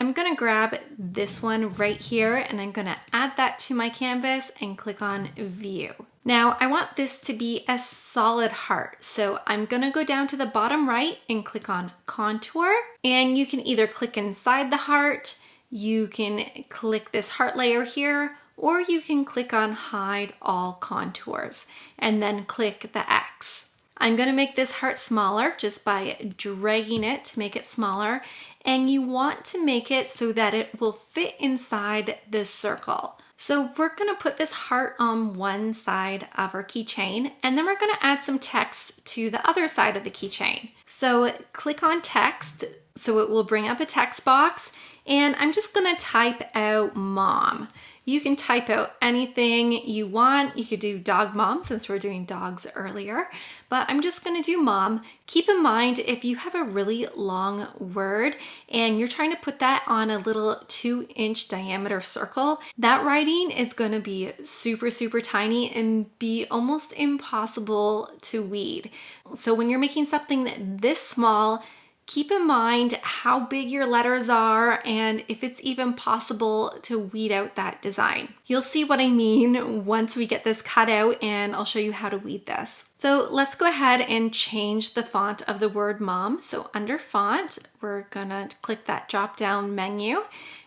I'm gonna grab this one right here, and I'm gonna add that to my canvas and click on View. Now I want this to be a solid heart, so I'm gonna go down to the bottom right and click on Contour, and you can either click inside the heart, you can click this heart layer here, or you can click on Hide All Contours, and then click the X. I'm gonna make this heart smaller just by dragging it to make it smaller, and you want to make it so that it will fit inside this circle. So we're gonna put this heart on one side of our keychain, and then we're gonna add some text to the other side of the keychain. So click on text, so it will bring up a text box, and I'm just gonna type out Mom. You can type out anything you want. You could do dog mom since we're doing dogs earlier, but I'm just gonna do mom. Keep in mind, if you have a really long word and you're trying to put that on a little 2" diameter circle, that writing is gonna be super, super tiny and be almost impossible to weed. So when you're making something this small, keep in mind how big your letters are and if it's even possible to weed out that design. You'll see what I mean once we get this cut out, and I'll show you how to weed this. So let's go ahead and change the font of the word mom. So under font, we're gonna click that drop down menu.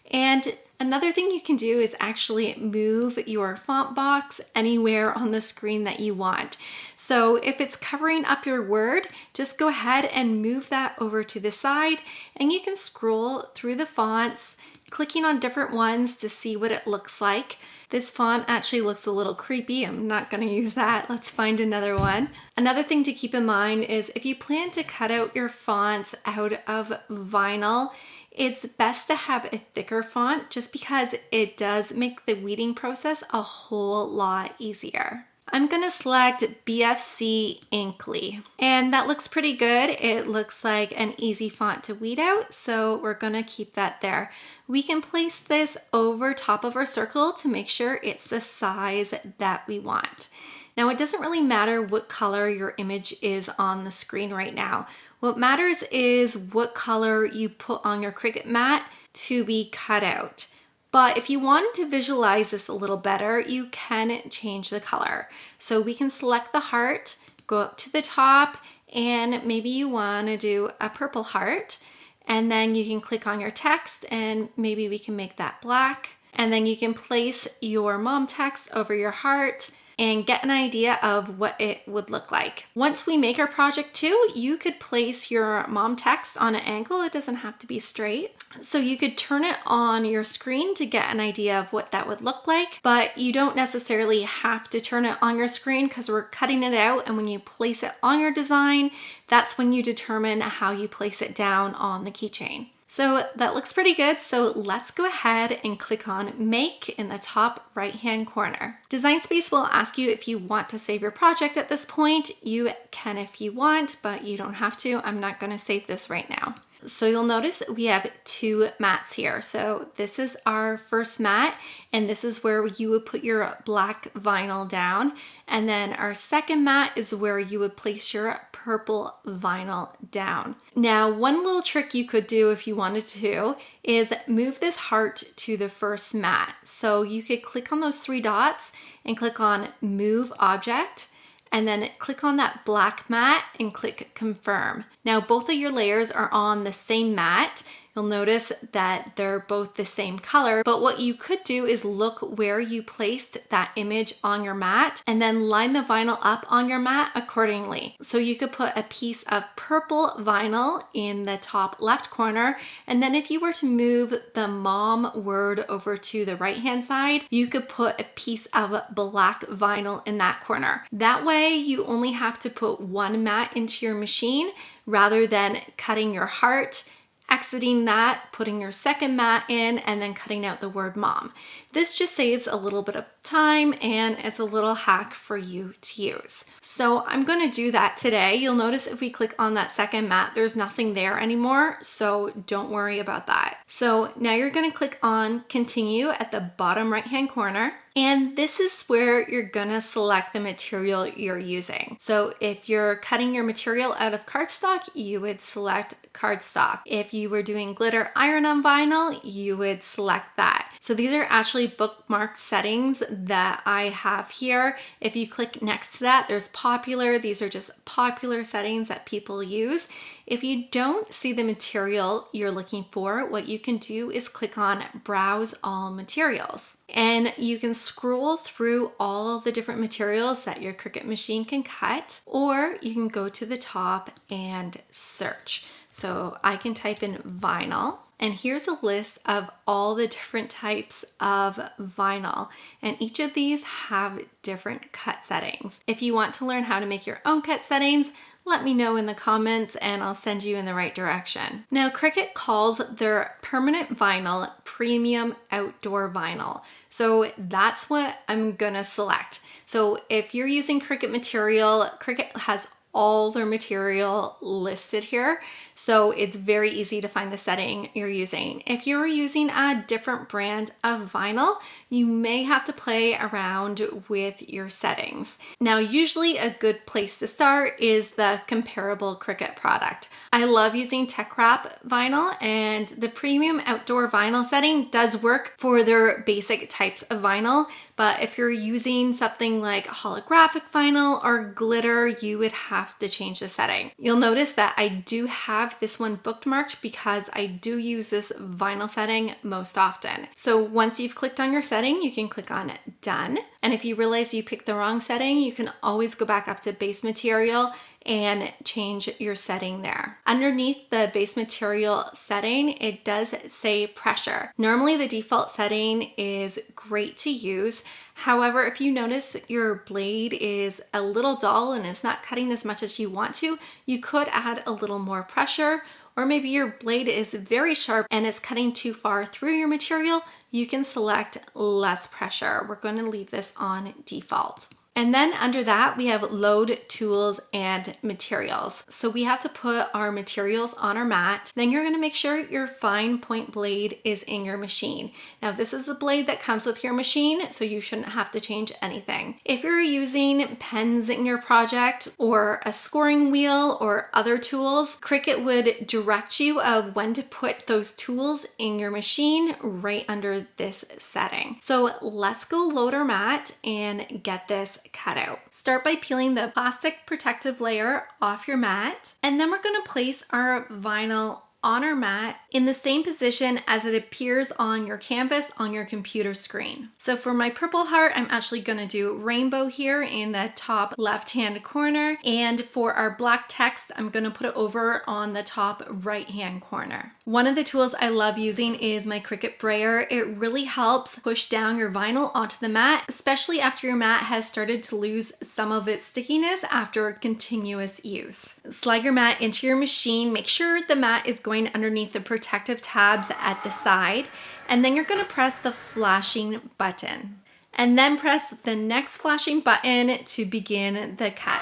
And another thing you can do is actually move your font box anywhere on the screen that you want. So if it's covering up your word, just go ahead and move that over to the side, and you can scroll through the fonts, clicking on different ones to see what it looks like. This font actually looks a little creepy. I'm not gonna use that. Let's find another one. Another thing to keep in mind is if you plan to cut out your fonts out of vinyl, it's best to have a thicker font just because it does make the weeding process a whole lot easier. I'm gonna select BFC Inkly, and that looks pretty good. It looks like an easy font to weed out, so we're gonna keep that there. We can place this over top of our circle to make sure it's the size that we want. Now, it doesn't really matter what color your image is on the screen right now. What matters is what color you put on your Cricut mat to be cut out. But if you wanted to visualize this a little better, you can change the color. So we can select the heart, go up to the top, and maybe you want to do a purple heart. And then you can click on your text and maybe we can make that black. And then you can place your mom text over your heart and get an idea of what it would look like. Once we make our project too, you could place your mom text on an angle. It doesn't have to be straight. So you could turn it on your screen to get an idea of what that would look like, but you don't necessarily have to turn it on your screen because we're cutting it out, and when you place it on your design, that's when you determine how you place it down on the keychain. So that looks pretty good. So let's go ahead and click on Make in the top right-hand corner. Design Space will ask you if you want to save your project at this point. You can if you want, but you don't have to. I'm not going to save this right now. So you'll notice we have two mats here. So this is our first mat, and this is where you would put your black vinyl down. And then our second mat is where you would place your purple vinyl down. Now, one little trick you could do if you wanted to is move this heart to the first mat. So you could click on those three dots and click on Move Object, and then click on that black mat and click Confirm. Now, both of your layers are on the same mat. You'll notice that they're both the same color, but what you could do is look where you placed that image on your mat and then line the vinyl up on your mat accordingly. So you could put a piece of purple vinyl in the top left corner, and then if you were to move the mom word over to the right-hand side, you could put a piece of black vinyl in that corner. That way you only have to put one mat into your machine rather than cutting your heart, exiting that, putting your second mat in, and then cutting out the word mom. This just saves a little bit of time and it's a little hack for you to use. So I'm going to do that today. You'll notice if we click on that second mat, there's nothing there anymore, so don't worry about that. So now you're going to click on Continue at the bottom right-hand corner. And this is where you're gonna select the material you're using. So if you're cutting your material out of cardstock, you would select cardstock. If you were doing glitter iron on vinyl, you would select that. So these are actually bookmarked settings that I have here. If you click next to that, there's popular. These are just popular settings that people use. If you don't see the material you're looking for, what you can do is click on Browse All Materials. And you can scroll through all of the different materials that your Cricut machine can cut, or you can go to the top and search. So I can type in vinyl, and here's a list of all the different types of vinyl, and each of these have different cut settings. If you want to learn how to make your own cut settings, let me know in the comments and I'll send you in the right direction. Now, Cricut calls their permanent vinyl premium outdoor vinyl. So that's what I'm gonna select. So if you're using Cricut material, Cricut has all their material listed here. So it's very easy to find the setting you're using. If you're using a different brand of vinyl, you may have to play around with your settings. Now, usually a good place to start is the comparable Cricut product. I love using Tech Wrap vinyl, and the premium outdoor vinyl setting does work for their basic types of vinyl. But if you're using something like holographic vinyl or glitter, you would have to change the setting. You'll notice that I do have this one bookmarked because I do use this vinyl setting most often. So once you've clicked on your setting, you can click on Done. And if you realize you picked the wrong setting, you can always go back up to base material and change your setting there. Underneath the base material setting, it does say pressure. Normally the default setting is great to use. However, if you notice your blade is a little dull and it's not cutting as much as you want to, you could add a little more pressure, or maybe your blade is very sharp and it's cutting too far through your material, you can select less pressure. We're going to leave this on default. And then under that, we have load, tools, and materials. So we have to put our materials on our mat. Then you're gonna make sure your fine point blade is in your machine. Now this is the blade that comes with your machine, so you shouldn't have to change anything. If you're using pens in your project or a scoring wheel or other tools, Cricut would direct you of when to put those tools in your machine right under this setting. So let's go load our mat and get this cut out. Start by peeling the plastic protective layer off your mat, and then we're going to place our vinyl on our mat in the same position as it appears on your canvas on your computer screen. So for my purple heart, I'm actually going to do rainbow here in the top left-hand corner, and for our black text, I'm going to put it over on the top right-hand corner. One of the tools I love using is my Cricut brayer. It really helps push down your vinyl onto the mat, especially after your mat has started to lose some of its stickiness after continuous use. Slide your mat into your machine. Make sure the mat is going underneath the protective tabs at the side, and then you're going to press the flashing button, and then press the next flashing button to begin the cut.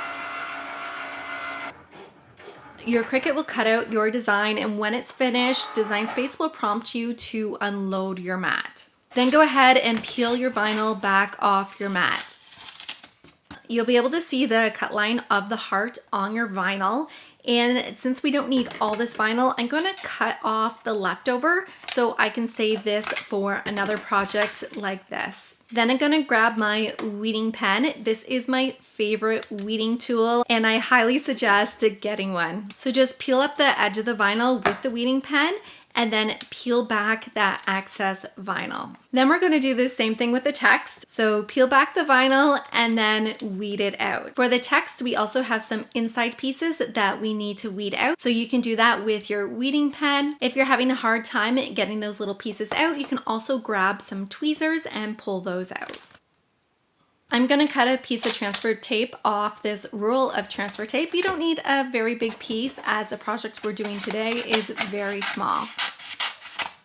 Your Cricut will cut out your design, and when it's finished, Design Space will prompt you to unload your mat. Then go ahead and peel your vinyl back off your mat. You'll be able to see the cut line of the heart on your vinyl. And since we don't need all this vinyl, I'm going to cut off the leftover so I can save this for another project like this. Then I'm going to grab my weeding pen. This is my favorite weeding tool, and I highly suggest getting one. So just peel up the edge of the vinyl with the weeding pen, and then peel back that excess vinyl. Then we're gonna do the same thing with the text. So peel back the vinyl and then weed it out. For the text, we also have some inside pieces that we need to weed out. So you can do that with your weeding pen. If you're having a hard time getting those little pieces out, you can also grab some tweezers and pull those out. I'm going to cut a piece of transfer tape off this roll of transfer tape. You don't need a very big piece, as the project we're doing today is very small.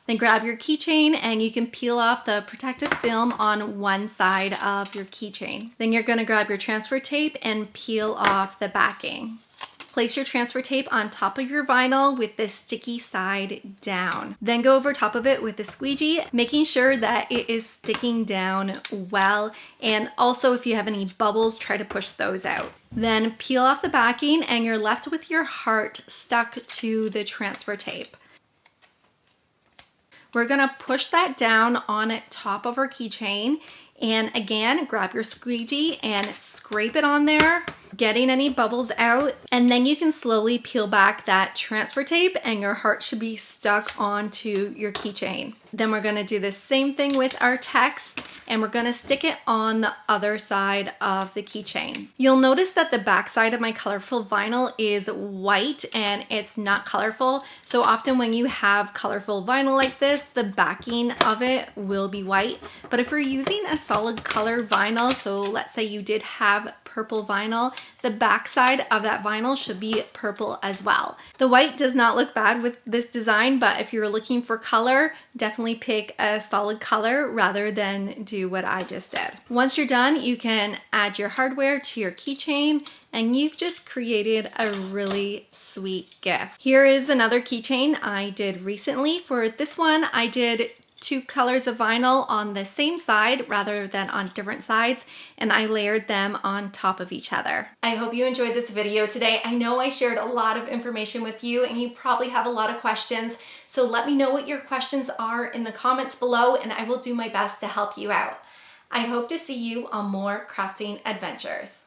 Then grab your keychain and you can peel off the protective film on one side of your keychain. Then you're going to grab your transfer tape and peel off the backing. Place your transfer tape on top of your vinyl with the sticky side down. Then go over top of it with a squeegee, making sure that it is sticking down well. And also, if you have any bubbles, try to push those out. Then peel off the backing and you're left with your heart stuck to the transfer tape. We're gonna push that down on top of our keychain. And again, grab your squeegee and scrape it on there, getting any bubbles out, and then you can slowly peel back that transfer tape and your heart should be stuck onto your keychain. Then we're gonna do the same thing with our text, and we're gonna stick it on the other side of the keychain. You'll notice that the back side of my colorful vinyl is white and it's not colorful. So often when you have colorful vinyl like this, the backing of it will be white. But if you're using a solid color vinyl, so let's say you did have purple vinyl, the back side of that vinyl should be purple as well. The white does not look bad with this design, but if you're looking for color, definitely pick a solid color rather than do what I just did. Once you're done, you can add your hardware to your keychain and you've just created a really sweet gift. Here is another keychain I did recently. For this one, I did 2 colors of vinyl on the same side rather than on different sides, and I layered them on top of each other. I hope you enjoyed this video today. I know I shared a lot of information with you and you probably have a lot of questions, so let me know what your questions are in the comments below and I will do my best to help you out. I hope to see you on more crafting adventures.